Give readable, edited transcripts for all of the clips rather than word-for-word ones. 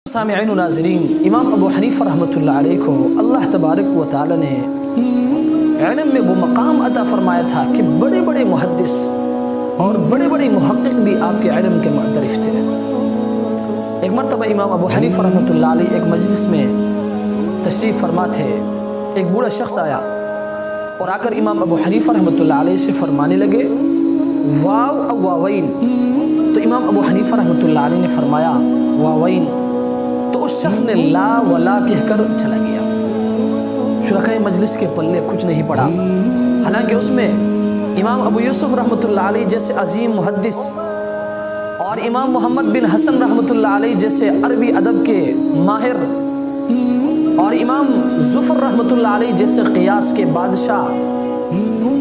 سامعین و ناظرین، امام ابو حنیفہ رحمۃ اللہ علیہ کو اللہ تبارک و تعالی نے علم میں وہ مقام عطا فرمایا تھا کہ بڑے بڑے محدث اور بڑے بڑے محقق بھی آپ کے علم کے معترف تھے۔ ایک مرتبہ امام ابو حنیفہ رحمۃ اللہ علیہ ایک مجلس میں تشریف فرما تھے۔ ایک بوڑھا شخص آیا اور آ کر امام ابو حنیفہ رحمۃ اللہ علیہ سے فرمانے لگے واو او واوین۔ تو امام ابو حنیفہ رحمۃ اللہ علیہ نے فرمایا واوین، تو اس شخص نے لا ولا کہہ کر چلا گیا۔ شرکائے مجلس کے پلے کچھ نہیں پڑا، حالانکہ اس میں امام ابو یوسف رحمۃ اللہ علیہ جیسے عظیم محدث اور امام محمد بن حسن رحمۃ اللہ علیہ جیسے عربی ادب کے ماہر اور امام ظفر رحمۃ اللہ علیہ جیسے قیاس کے بادشاہ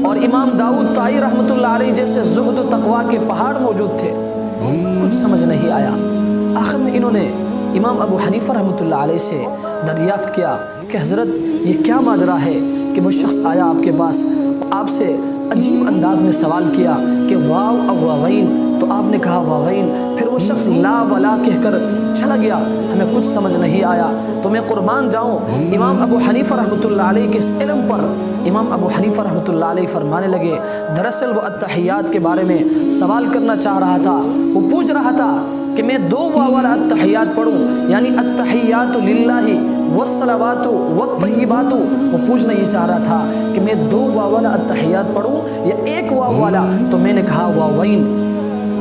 اور امام داؤد طائی رحمۃ اللہ علیہ جیسے زہد و تقوی کے پہاڑ موجود تھے۔ کچھ سمجھ نہیں آیا۔ آخر میں انہوں نے امام ابو حنیفہ رحمۃ اللہ علیہ سے دریافت کیا کہ حضرت یہ کیا ماجرا ہے کہ وہ شخص آیا آپ کے پاس، آپ سے عجیب انداز میں سوال کیا کہ واو او واوین، تو آپ نے کہا واوین، پھر وہ شخص لا ولا کہہ کر چلا گیا، ہمیں کچھ سمجھ نہیں آیا۔ تو میں قربان جاؤں امام ابو حنیفہ رحمۃ اللہ علیہ کے اس علم پر امام ابو حنیفہ رحمۃ اللہ علیہ فرمانے لگے دراصل وہ التحیات کے بارے میں سوال کرنا چاہ رہا تھا۔ وہ پوچھ رہا تھا کہ میں دو واو والا التحیات پڑھوں، یعنی التحیات للہ والصلوات والطیبات۔ وہ پوچھنا یہ چاہ رہا تھا کہ میں دو واو والا التحیات پڑھوں یا ایک واو والا، تو میں نے کہا واوین،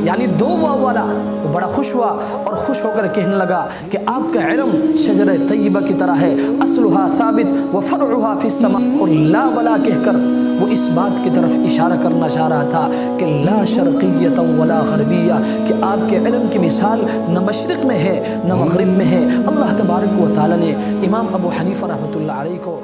یعنی دو واو والا۔ وہ بڑا خوش ہوا اور خوش ہو کر کہنے لگا کہ آپ کا علم شجرہ طیبہ کی طرح ہے، اصلها ثابت وفرعها فی السماء۔ اور لا ولا کہہ کر وہ اس بات کی طرف اشارہ کرنا چاہ رہا تھا کہ لا شرقیۃ ولا غربیہ، کہ آپ کے علم کی مثال نہ مشرق میں ہے نہ مغرب میں ہے۔ اللہ تبارک و تعالی نے امام ابو حنیفہ رحمۃ اللہ علیہ کو